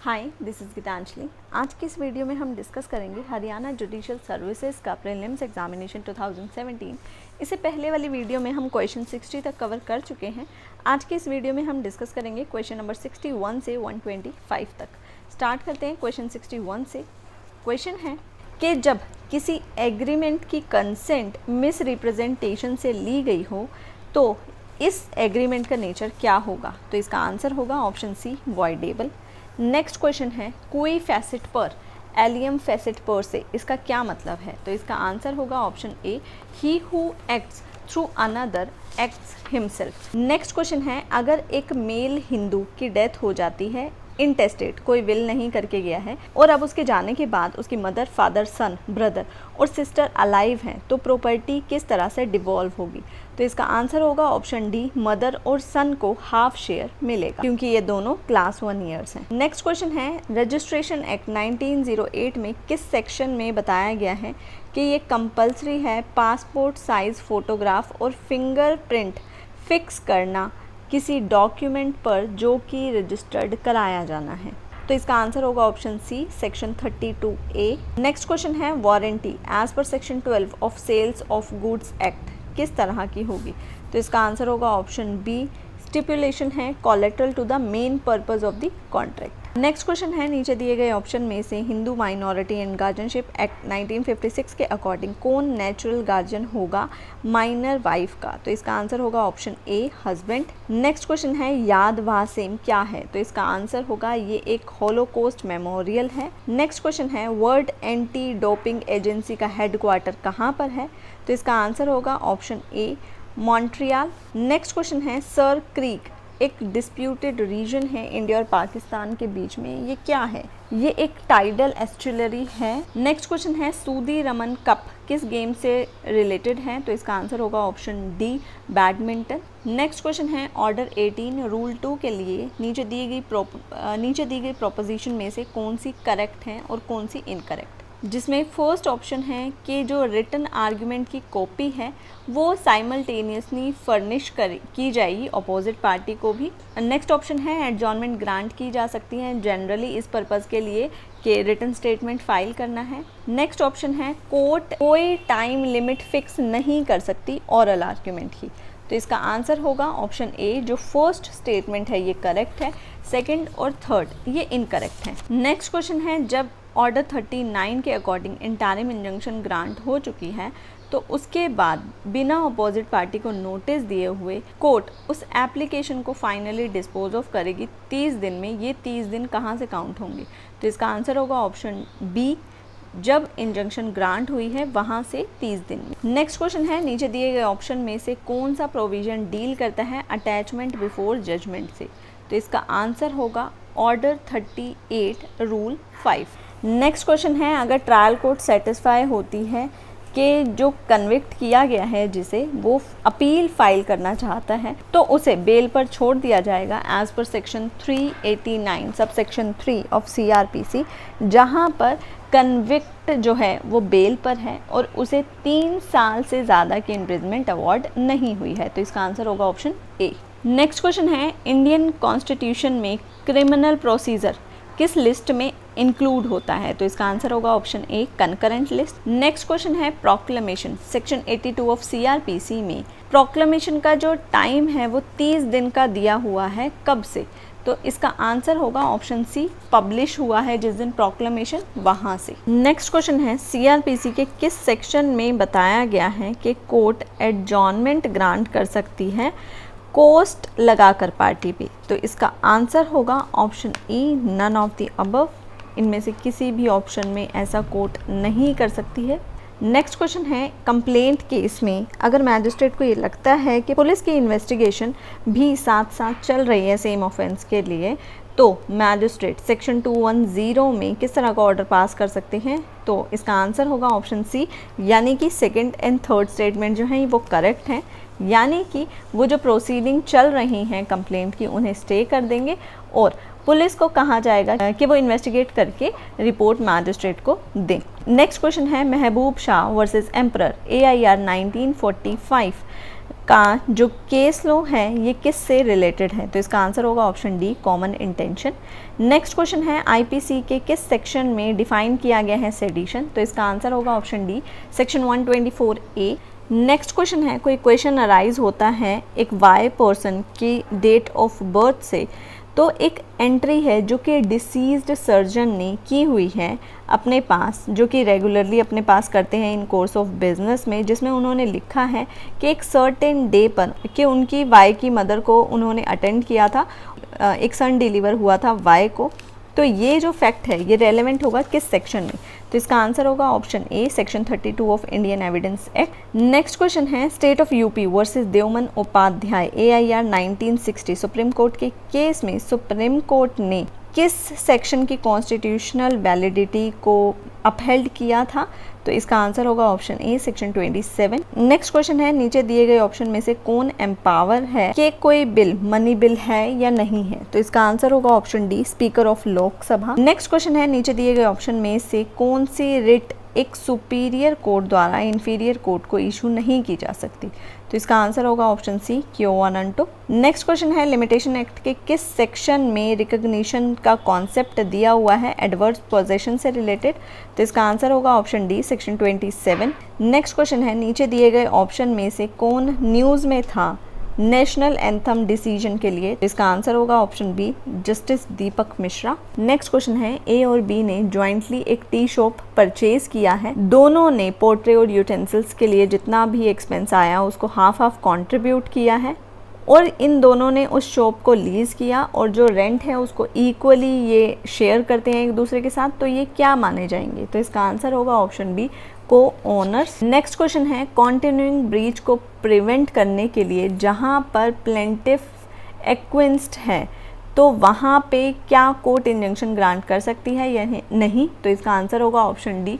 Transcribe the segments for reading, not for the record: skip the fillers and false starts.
Hi, this is Geetanjali. आज की इस वीडियो में हम डिस्कस करेंगे हरियाणा जुडिशियल सर्विसेज का प्रीलिम्स एग्जामिनेशन 2017। इससे पहले वाली वीडियो में हम क्वेश्चन 60 तक कवर कर चुके हैं। आज की इस वीडियो में हम डिस्कस करेंगे क्वेश्चन नंबर 61 से 125 तक। स्टार्ट करते हैं क्वेश्चन 61 से। क्वेश्चन है कि जब किसी एग्रीमेंट की कंसेंट मिस रिप्रेजेंटेशन से ली गई हो तो इस एग्रीमेंट का नेचर क्या होगा। तो इसका आंसर होगा option C, voidable. Next question है कोई फैसेट पर एलियम फैसेट पर से इसका क्या मतलब है। तो इसका आंसर होगा option A, he who acts through another acts himself. Next question है अगर एक मेल हिंदू की डेथ हो जाती है इंटेस्टेट, कोई विल नहीं करके गया है और अब उसके जाने के बाद उसकी मदर, फादर, सन, ब्रदर और सिस्टर अलाइव हैं तो प्रॉपर्टी किस तरह से डिवॉल्व होगी। तो इसका आंसर होगा ऑप्शन डी, मदर और सन को हाफ शेयर मिलेगा क्योंकि ये दोनों क्लास 1 ईयर्स हैं। नेक्स्ट क्वेश्चन है रजिस्ट्रेशन एक्ट 1908 में किस सेक्शन में बताया गया है कि ये कंपल्सरी है पासपोर्ट साइज फोटोग्राफ और फिंगरप्रिंट फिक्स करना किसी डॉक्यूमेंट पर जो कि रजिस्टर्ड कराया जाना है। तो इसका आंसर होगा option C, section 32A। Next question है warranty as per section 12 of sales of goods act किस तरह की होगी। तो इसका आंसर होगा ऑप्शन बी, स्टिपुलेशन है collateral to the main purpose of the contract. Next question है नीचे दिए गए ऑप्शन में से Hindu minority and guardianship act 1956 के अकॉर्डिंग कौन नेचुरल गार्जियन होगा माइनर वाइफ का। तो इसका आंसर होगा ऑप्शन ए, हस्बैंड। नेक्स्ट क्वेश्चन है याद वासेम क्या है। तो इसका आंसर होगा ये एक हॉलोकॉस्ट मेमोरियल है। नेक्स्ट क्वेश्चन है वर्ल्ड एंटी डोपिंग एजेंसी का हेडक्वार्टर कहाँ पर है। तो इसका आंसर होगा ऑप्शन ए, मॉन्ट्रियल। नेक्स्ट क्वेश्चन है सर क्रीक एक डिस्प्यूटेड रीजन है इंडिया और पाकिस्तान के बीच में, ये क्या है। ये एक टाइडल एस्चुलरी है। नेक्स्ट क्वेश्चन है सूदी रमन कप किस गेम से रिलेटेड है। तो इसका आंसर होगा option D, badminton. Next question है ऑर्डर 18 रूल 2 के लिए नीचे दी गई प्रोपोजिशन में से कौन सी करेक्ट है और कौन सी इनकरेक्ट। जिसमें फर्स्ट ऑप्शन है कि जो रिटन आर्ग्यूमेंट की कॉपी है वो साइमल्टेनियसली फर्निश की जाएगी अपोजिट पार्टी को भी। नेक्स्ट ऑप्शन है एडजॉर्नमेंट ग्रांट की जा सकती है जनरली इस पर्पज़ के लिए कि रिटन स्टेटमेंट फाइल करना है। नेक्स्ट ऑप्शन है कोर्ट कोई टाइम लिमिट फिक्स नहीं कर सकती ऑरल आर्ग्यूमेंट की। तो इसका आंसर होगा ऑप्शन ए, जो फर्स्ट स्टेटमेंट है ये करेक्ट है, सेकंड और थर्ड ये इनकरेक्ट है। नेक्स्ट क्वेश्चन है जब ऑर्डर 39 के अकॉर्डिंग इंटरिम इंजंक्शन ग्रांट हो चुकी है तो उसके बाद बिना अपोजिट पार्टी को नोटिस दिए हुए कोर्ट उस एप्लीकेशन को फाइनली डिस्पोज ऑफ करेगी 30 दिन में। ये 30 दिन कहाँ से काउंट होंगे। तो इसका आंसर होगा ऑप्शन बी, जब इंजंक्शन ग्रांट हुई है वहाँ से 30 दिन में। नेक्स्ट क्वेश्चन है नीचे दिए गए ऑप्शन में से कौन सा प्रोविजन डील करता है अटैचमेंट बिफोर जजमेंट से। तो इसका आंसर होगा ऑर्डर 38 रूल 5। नेक्स्ट क्वेश्चन है अगर ट्रायल कोर्ट सेटिस्फाई होती है कि जो कन्विक्ट किया गया है जिसे वो अपील फाइल करना चाहता है तो उसे बेल पर छोड़ दिया जाएगा as per section 389 sub section 3 of CRPC, जहां पर कन्विक्ट जो है वो बेल पर है और उसे 3 साल से ज़्यादा की इम्प्रिजमेंट अवार्ड नहीं हुई है। तो इसका आंसर होगा ऑप्शन ए। नेक्स्ट क्वेश्चन है इंडियन कॉन्स्टिट्यूशन में क्रिमिनल प्रोसीजर किस लिस्ट में इंक्लूड होता है। तो इसका आंसर होगा ऑप्शन ए, कंकरेंट लिस्ट। नेक्स्ट क्वेश्चन है प्रोक्लेमेशन सेक्शन 82 ऑफ CRPC में प्रोक्लेमेशन का जो टाइम है वो 30 दिन का दिया हुआ है, कब से। तो इसका आंसर होगा ऑप्शन सी, पब्लिश हुआ है जिस दिन प्रोक्लेमेशन वहाँ से। नेक्स्ट क्वेश्चन है CRPC के किस सेक्शन में बताया गया है कि कोर्ट एडजॉर्नमेंट ग्रांट कर सकती है कोस्ट लगाकर पार्टी पे। तो इसका आंसर होगा option E, none of the above. इनमें से किसी भी ऑप्शन में ऐसा कोर्ट नहीं कर सकती है। नेक्स्ट क्वेश्चन है कंप्लेंट केस में अगर मैजिस्ट्रेट को ये लगता है कि पुलिस की इन्वेस्टिगेशन भी साथ साथ चल रही है सेम ऑफेंस के लिए तो मैजिस्ट्रेट सेक्शन 210 में किस तरह का ऑर्डर पास कर सकते हैं। तो इसका आंसर होगा ऑप्शन सी, यानी कि सेकंड एंड थर्ड स्टेटमेंट जो हैं वो करेक्ट हैं, यानी कि वो जो प्रोसीडिंग चल रही हैं कंप्लेंट की उन्हें स्टे कर देंगे और पुलिस को कहा जाएगा कि वो इन्वेस्टिगेट करके रिपोर्ट मैजिस्ट्रेट को दें। नेक्स्ट क्वेश्चन है महबूब शाह वर्सेस एम्परर AIR 1945 का जो केस लॉ है ये किस से रिलेटेड है? तो इसका आंसर होगा option D, common intention. Next question है आईपीसी के किस सेक्शन में डिफाइन किया गया है सेडिशन? तो इसका आंसर होगा option D, section 124A। Next question है, कोई क्वेश्चन अराइज होता है एक वाई पर्सन की डेट ऑफ बर्थ से, तो एक एंट्री है जो कि डिसीज्ड सर्जन ने की हुई है अपने पास, जो कि रेगुलरली अपने पास करते हैं इन कोर्स ऑफ बिजनेस में, जिसमें उन्होंने लिखा है कि एक सर्टेन डे पर कि उनकी वाई की मदर को उन्होंने अटेंड किया था, एक सन डिलीवर हुआ था वाई को। तो ये जो फैक्ट है ये रेलेवेंट होगा किस सेक्शन में? तो इसका आंसर होगा option A, section 32 of Indian evidence act. Next question है state of UP versus Devman Upadhyay AIR 1960 supreme court के केस में सुप्रीम कोर्ट ने किस सेक्शन की कॉन्स्टिट्यूशनल वैलिडिटी को अपहेल्ड किया था? तो इसका आंसर होगा option A, section 27। Next question है नीचे दिए गए ऑप्शन में से कौन एम्पावर है कि कोई बिल मनी बिल है या नहीं है? तो इसका आंसर होगा option D, speaker of Lok Sabha. Next question है नीचे दिए गए ऑप्शन में से कौन सी रिट एक सुपीरियर कोर्ट द्वारा इंफीरियर कोर्ट को इशू नहीं की जा सकती? तो इसका आंसर होगा ऑप्शन सी, क्यो वन अनटू। नेक्स्ट क्वेश्चन है लिमिटेशन एक्ट के किस सेक्शन में रिकॉग्निशन का कॉन्सेप्ट दिया हुआ है एडवर्स पोजेशन से रिलेटेड? तो इसका आंसर होगा option D, section 27। Next question है नीचे दिए गए ऑप्शन में से कौन न्यूज़ में था नेशनल एंथम डिसीजन के लिए? तो इसका आंसर होगा ऑप्शन बी, जस्टिस दीपक मिश्रा। नेक्स्ट क्वेश्चन है ए और बी ने ज्वाइंटली एक टी शॉप परचेज किया है, दोनों ने पोर्ट्रे और यूटेंसिल्स के लिए जितना भी एक्सपेंस आया उसको हाफ हाफ कंट्रीब्यूट किया है, और इन दोनों ने उस शॉप को लीज किया और जो रेंट है उसको इक्वली ये शेयर करते हैं एक दूसरे के साथ। तो ये क्या माने जाएंगे? तो इसका आंसर होगा ऑप्शन बी, को ओनर्स। नेक्स्ट क्वेश्चन है कॉन्टिन्यूइंग ब्रीच को प्रिवेंट करने के लिए जहां पर प्लेंटिफ एक्विंस्ड है तो वहां पे क्या कोर्ट इंजंक्शन ग्रांट कर सकती है या नहीं? तो इसका आंसर होगा option D,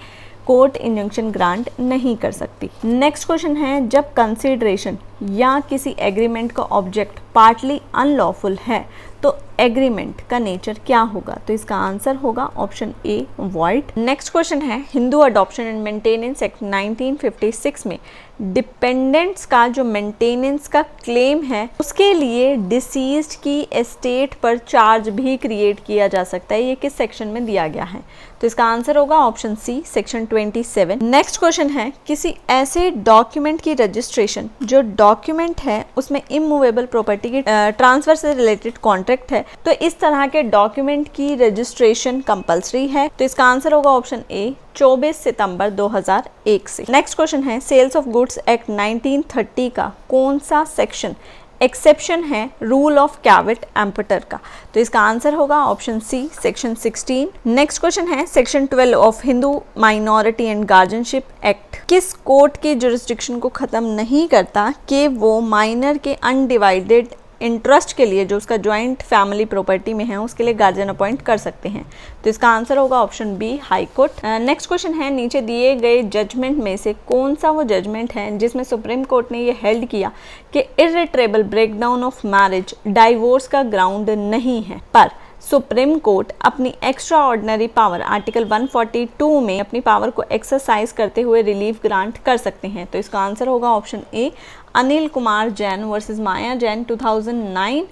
court injunction grant नहीं कर सकती। नेक्स्ट क्वेश्चन है जब कंसिडरेशन या किसी एग्रीमेंट का ऑब्जेक्ट पार्टली अनलॉफुल है तो एग्रीमेंट का नेचर क्या होगा? तो इसका आंसर होगा option A, void. Next question है Hindu adoption and maintenance act 1956 में डिपेंडेंट्स का जो मेंटेनेंस का क्लेम है उसके लिए डिसीज्ड की एस्टेट पर चार्ज भी क्रिएट किया जा सकता है, ये किस सेक्शन में दिया गया है? तो इसका आंसर होगा option C, section 27। Next question है किसी ऐसे डॉक्यूमेंट की रजिस्ट्रेशन जो डॉक्यूमेंट है उसमें इमूवेबल प्रॉपर्टी की ट्रांसफर से रिलेटेड कॉन्ट्रैक्ट है, तो इस तरह के डॉक्यूमेंट की रजिस्ट्रेशन कंपलसरी है? तो इसका आंसर होगा ऑप्शन ए, 24 सितंबर 2001 से। नेक्स्ट क्वेश्चन है सेल्स ऑफ गुड्स एक्ट 1930 का कौन सा सेक्शन एक्सेप्शन है रूल ऑफ कैवेट एम्पटर का? तो इसका आंसर होगा option C, section 16। Next question है section 12 of Hindu minority and guardianship act किस कोर्ट की जुरिस्डिक्शन को ख़त्म नहीं करता कि वो माइनर के अनडिवाइडेड इंटरेस्ट के लिए जो उसका ज्वाइंट फैमिली प्रॉपर्टी में है उसके लिए गार्जियन अपॉइंट कर सकते हैं? तो इसका आंसर होगा option B, high court. Next question है नीचे दिए गए जजमेंट में से कौन सा वो जजमेंट है जिसमें सुप्रीम कोर्ट ने ये हेल्ड किया कि इर्रिट्रेबल ब्रेकडाउन ऑफ मैरिज डाइवोर्स का ग्राउंड नहीं है, पर सुप्रीम कोर्ट अपनी एक्स्ट्रा ऑर्डिनरी पावर आर्टिकल 142 में अपनी पावर को एक्सरसाइज करते हुए रिलीफ ग्रांट कर सकते हैं? तो इसका आंसर होगा ऑप्शन ए, अनिल कुमार जैन वर्सेस माया जैन 2009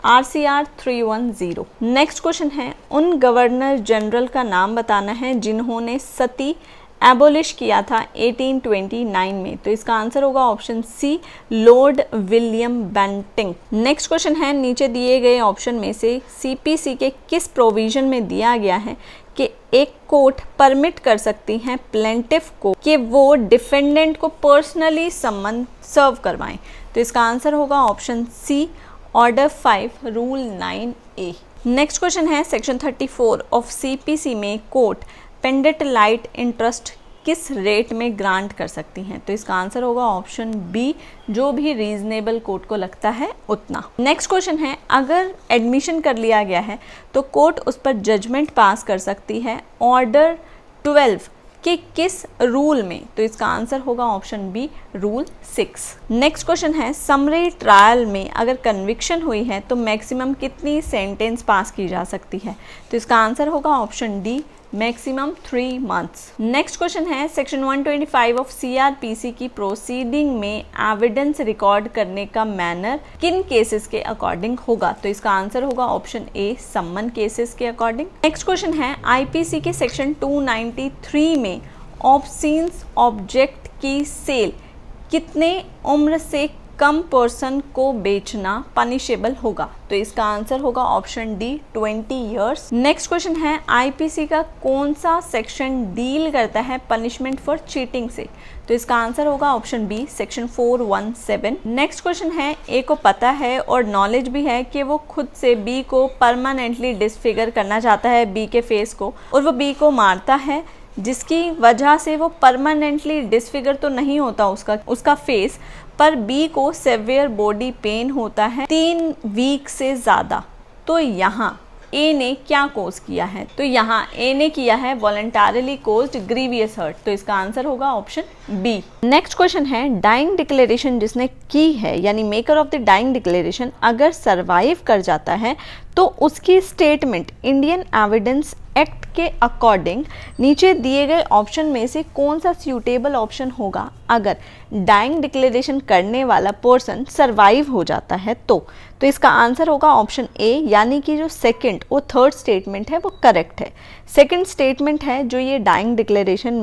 RCR 310। नेक्स्ट क्वेश्चन है उन गवर्नर जनरल का नाम बताना है जिन्होंने सती एबोलिश किया था 1829 में? तो इसका आंसर होगा option C, Lord William Bentinck. Next question है नीचे दिए गए ऑप्शन में से CPC के किस प्रोविजन में दिया गया है कि एक कोर्ट परमिट कर सकती हैं प्लेंटिफ को कि वो डिफेंडेंट को पर्सनली समन सर्व करवाएं? तो इसका आंसर होगा option C, order 5 rule 9A। Next question है सेक्शन 34 ऑफ CPC में कोर्ट पेंडेंट लाइट इंटरेस्ट किस रेट में ग्रांट कर सकती हैं? तो इसका आंसर होगा ऑप्शन बी, जो भी रीजनेबल कोर्ट को लगता है उतना। नेक्स्ट क्वेश्चन है अगर एडमिशन कर लिया गया है तो कोर्ट उस पर जजमेंट पास कर सकती है ऑर्डर 12 के किस रूल में? तो इसका आंसर होगा option B, rule 6। Next question है समरी ट्रायल में अगर कन्विक्शन हुई है तो मैक्सिमम कितनी सेंटेंस पास की जा सकती है? तो इसका आंसर होगा option D, maximum 3 months. Next question है सेक्शन 125 ऑफ CRPC की प्रोसीडिंग में एविडेंस रिकॉर्ड करने का मैनर किन केसेस के अकॉर्डिंग होगा? तो इसका आंसर होगा ऑप्शन ए, सम्मन केसेस के अकॉर्डिंग। नेक्स्ट क्वेश्चन है IPC के सेक्शन 293 में ऑब्सीन्स ऑब्जेक्ट की सेल कितने उम्र से कम पर्सन को बेचना पनिशेबल होगा? तो इसका आंसर होगा option D, 20 years. Next question है IPC का कौन सा सेक्शन डील करता है पनिशमेंट फॉर चीटिंग से? तो इसका आंसर होगा option B, section 417। Next question है ए को पता है और नॉलेज भी है कि वो खुद से बी को परमानेंटली डिसफिगर करना चाहता है, बी के फेस को, और वो बी को मारता है, जिसकी वजह से वो परमानेंटली डिसफिगर तो नहीं होता उसका फेस, पर बी को सेवियर बॉडी पेन होता है 3 वीक से ज़्यादा। तो यहाँ ए ने क्या कोज किया है? तो यहाँ ए ने किया है वॉलंटारिली कोज्ड ग्रीवियस हर्ट। तो इसका आंसर होगा ऑप्शन बी। नेक्स्ट क्वेश्चन है डाइंग डिक्लेरेशन जिसने की है, यानी maker of the dying declaration, अगर सरवाइव कर जाता है तो उसकी स्टेटमेंट इंडियन एविडेंस एक्ट के अकॉर्डिंग नीचे दिए गए ऑप्शन में से कौन सा सूटेबल ऑप्शन होगा अगर डाइंग डिक्लेरेशन करने वाला पर्सन सरवाइव हो जाता है? तो इसका आंसर होगा ऑप्शन ए, यानी कि जो सेकंड और थर्ड स्टेटमेंट है वो करेक्ट है। सेकंड स्टेटमेंट है जो ये डाइंग डिक्लेरेशन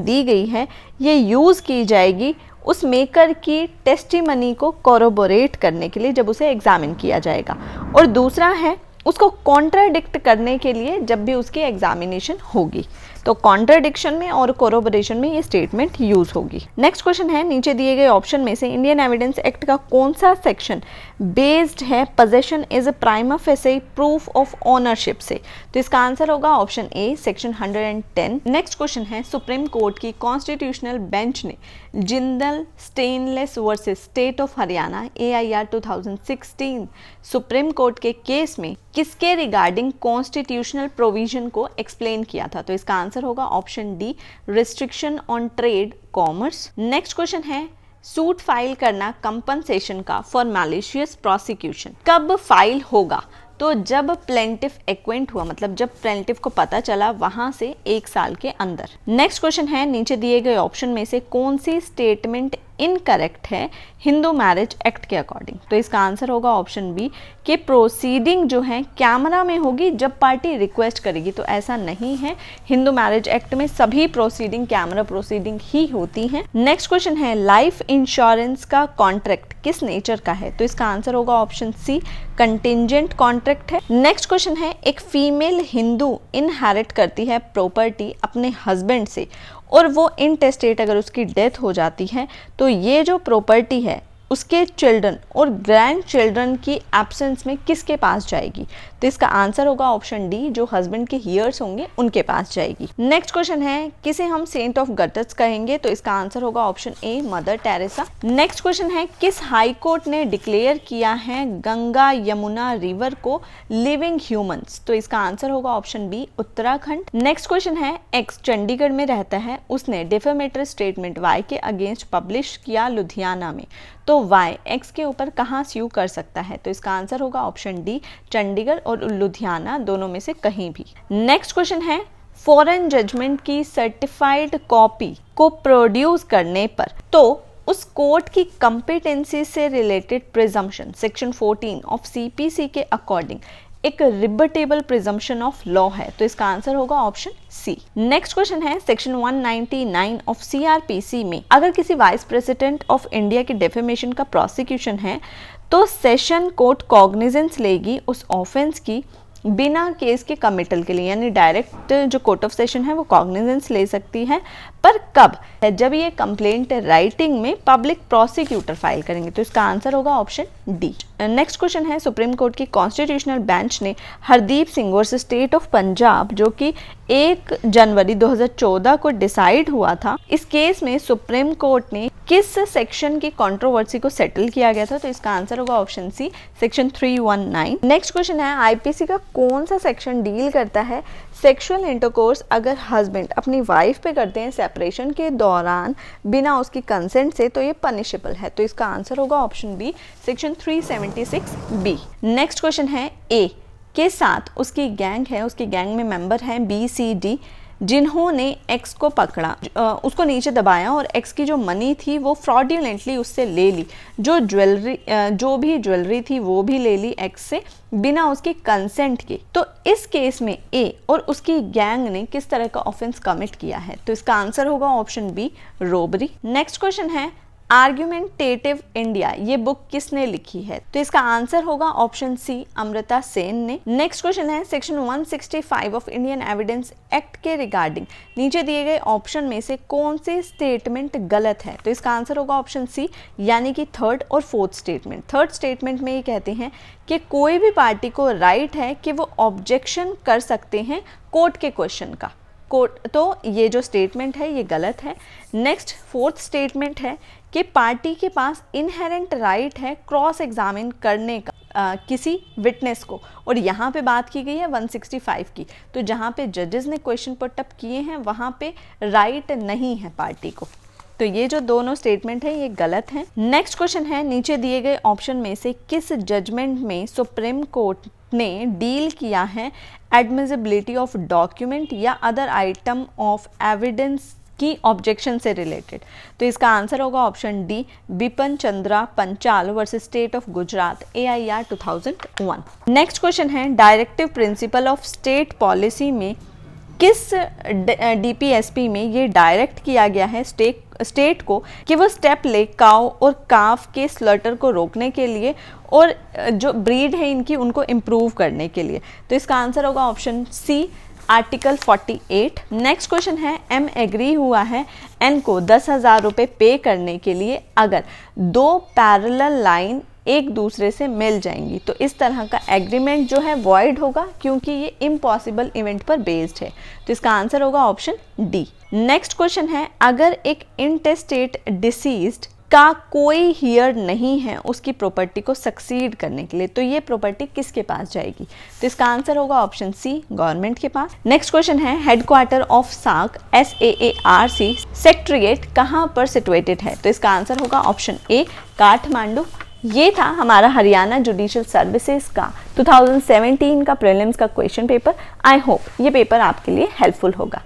दी गई है, ये यूज़ की जाएगी उस मेकर की टेस्टिमनी को कोरोबोरेट करने के लिए जब उसे एग्जामिन किया जाएगा, और दूसरा है उसको कॉन्ट्राडिक्ट करने के लिए जब भी उसकी एग्जामिनेशन होगी। तो कॉन्ट्राडिक्शन में और कोरोबोरेशन में ये स्टेटमेंट यूज होगी। नेक्स्ट क्वेश्चन है नीचे दिए गए ऑप्शन में से इंडियन एविडेंस एक्ट का कौन सा सेक्शन बेस्ड है possession as a prima facie proof of ownership से? तो इसका आंसर होगा option A, section 110। Next question है सुप्रीम कोर्ट की कॉन्स्टिट्यूशनल बेंच ने Jindal stainless versus state of Haryana AIR 2016 supreme court के केस में किसके रिगार्डिंग कॉन्स्टिट्यूशनल प्रोविजन को एक्सप्लेन किया था? तो इसका आंसर होगा option D, restriction on trade commerce. Next question है सूट फाइल करना कंपनसेशन का फॉर मैलिशियस प्रोसिक्यूशन कब फाइल होगा? तो जब प्लेंटिफ एक्वेंट हुआ, मतलब जब प्लेंटिफ को पता चला वहां से 1 साल के अंदर। नेक्स्ट क्वेश्चन है नीचे दिए गए ऑप्शन में से कौन सी स्टेटमेंट इनकरेक्ट है हिंदू मैरिज एक्ट के अकॉर्डिंग? तो इसका आंसर होगा ऑप्शन बी कि प्रोसीडिंग जो है कैमरा में होगी जब पार्टी रिक्वेस्ट करेगी। तो ऐसा नहीं है, हिंदू मैरिज एक्ट में सभी प्रोसीडिंग कैमरा प्रोसीडिंग ही होती हैं। नेक्स्ट क्वेश्चन है लाइफ इंश्योरेंस का कॉन्ट्रैक्ट किस नेचर का है? तो इसका आंसर होगा ऑप्शन सी, कंटिंजेंट कॉन्ट्रैक्ट है। नेक्स्ट क्वेश्चन है एक फीमेल हिंदू इनहेरिट करती है प्रॉपर्टी अपने हस्बैंड से और वो इनटेस्टेट अगर उसकी डेथ हो जाती है तो ये जो प्रॉपर्टी है उसके चिल्ड्रन और ग्रैंड चिल्ड्रन की एब्सेंस में किसके पास जाएगी? तो इसका आंसर होगा ऑप्शन डी, जो हस्बैंड के हियर्स होंगे उनके पास जाएगी। नेक्स्ट क्वेश्चन है किसे हम सेंट ऑफ गटर्स कहेंगे? तो इसका आंसर होगा option A, mother Teresa. Next question है किस हाई कोर्ट ने डिक्लेयर किया है गंगा यमुना रिवर को लिविंग ह्यूमंस? तो इसका आंसर होगा option B, Uttarakhand. Next question है एक्स चंडीगढ़ में रहता है, उसने डिफेमेटरी स्टेटमेंट वाई के अगेंस्ट पब्लिश किया लुधियाना में, तो वाई एक्स के ऊपर कहाँ स्यू कर सकता है? तो इसका आंसर होगा ऑप्शन डी, चंडीगढ़ और लुधियाना दोनों में से कहीं भी। नेक्स्ट क्वेश्चन है फॉरेन जजमेंट की सर्टिफाइड कॉपी को प्रोड्यूस करने पर तो उस कोर्ट की कंपिटेंसी से related presumption section 14 of CPC के अकॉर्डिंग एक रिबटेबल प्रिजम्पशन ऑफ लॉ है। तो इसका आंसर होगा ऑप्शन सी। नेक्स्ट क्वेश्चन है सेक्शन 199 ऑफ CRPC में अगर किसी वाइस प्रेसिडेंट ऑफ इंडिया की डेफेमेशन का प्रोसिक्यूशन है तो सेशन कोर्ट कॉग्निजेंस लेगी उस ऑफेंस की बिना केस के कमिटल के लिए, यानी डायरेक्ट जो कोर्ट ऑफ सेशन है वो कॉग्निजेंस ले सकती है, पर कब? जब ये कंप्लेंट राइटिंग में पब्लिक प्रोसिक्यूटर फाइल करेंगे। तो इसका आंसर होगा ऑप्शन डी। नेक्स्ट क्वेश्चन है सुप्रीम कोर्ट की कॉन्स्टिट्यूशनल बेंच ने Hardeep Singh versus state of Punjab जो कि 1 जनवरी 2014 को डिसाइड हुआ था, इस केस में सुप्रीम कोर्ट ने किस सेक्शन की कंट्रोवर्सी को सेटल किया गया था? तो इसका आंसर होगा option C, section 319। Next question है, आईपीसी का कौन सा सेक्शन डील करता है सेक्सुअल इंटरकोर्स अगर हस्बैंड अपनी वाइफ पे करते हैं सेपरेशन के दौरान बिना उसकी कंसेंट से, तो ये पनिशेबल है। तो इसका आंसर होगा option B, section 376 B. Next question है, ए के साथ उसकी गैंग है, उसकी गैंग में मेंबर हैं बी सी डी, जिन्होंने एक्स को पकड़ा, उसको नीचे दबाया और एक्स की जो मनी थी वो फ्रॉड्यूलेंटली उससे ले ली, जो भी ज्वेलरी थी वो भी ले ली एक्स से बिना उसकी कंसेंट के। तो इस केस में ए और उसकी गैंग ने किस तरह का ऑफेंस कमिट किया है? तो इसका आंसर होगा option B, robbery. Next question है, आर्ग्यूमेंटेटिव इंडिया ये बुक किसने लिखी है? तो इसका आंसर होगा ऑप्शन सी, अमृता सेन ने। नेक्स्ट क्वेश्चन है, section 165 of Indian evidence Act के रिगार्डिंग नीचे दिए गए ऑप्शन में से कौन सी स्टेटमेंट गलत है? तो इसका आंसर होगा ऑप्शन सी, यानी कि थर्ड और फोर्थ स्टेटमेंट। थर्ड स्टेटमेंट में ये कहते हैं कि कोई भी पार्टी को राइट है कि वो ऑब्जेक्शन कर सकते हैं कोर्ट के क्वेश्चन का। तो ये जो स्टेटमेंट है ये गलत है। नेक्स्ट फोर्थ स्टेटमेंट है कि पार्टी के पास इनहेरेंट राइट है क्रॉस एग्जामिन करने का किसी विटनेस को, और यहाँ पे बात की गई है 165 की। तो जहाँ पे जजेस ने क्वेश्चन पुट अप किए हैं वहाँ पे राइट नहीं है पार्टी को। तो ये जो दोनों स्टेटमेंट है ये गलत हैं। नेक्स्ट क्वेश्चन है, नीचे दिए गए ऑप्शन में से किस जजमेंट में सुप्रीम कोर्ट ने डील किया है एडमिसिबिलिटी ऑफ डॉक्यूमेंट या अदर आइटम ऑफ एविडेंस की ऑब्जेक्शन से रिलेटेड? तो इसका आंसर होगा option D, Bipin Chandra Panchal versus state of Gujarat, AIR 2001। Next question है, directive principle of state policy में किस DPSP में ये डायरेक्ट किया गया है स्टेट को कि वो स्टेप ले काऊ और काफ के स्लटर को रोकने के लिए और जो ब्रीड है इनकी उनको इम्प्रूव करने के लिए? तो इसका आंसर होगा option C, article 48। Next question है, M एग्री हुआ है N को 10,000 रुपये पे करने के लिए अगर दो पैरेलल लाइन एक दूसरे से मिल जाएंगी। तो इस तरह का एग्रीमेंट जो है वॉइड होगा क्योंकि ये इम्पॉसिबल इवेंट पर बेस्ड है। तो इसका आंसर होगा ऑप्शन डी। नेक्स्ट क्वेश्चन है, अगर एक इंटेस्टेट डिसीज्ड का कोई हियर नहीं है उसकी प्रॉपर्टी को सक्सीड करने के लिए, तो ये प्रॉपर्टी किसके पास जाएगी? तो इसका आंसर होगा ऑप्शन सी, गवर्नमेंट के पास। नेक्स्ट क्वेश्चन है, हेडक्वार्टर ऑफ साक SAARC सेक्रेटरीट कहाँ पर सिचुएटेड है? तो इसका आंसर होगा ऑप्शन ए, काठमांडू। ये था हमारा हरियाणा जुडिशियल सर्विसेज का 2017 का प्रीलिम्स का क्वेश्चन पेपर। आई होप ये पेपर आपके लिए हेल्पफुल होगा।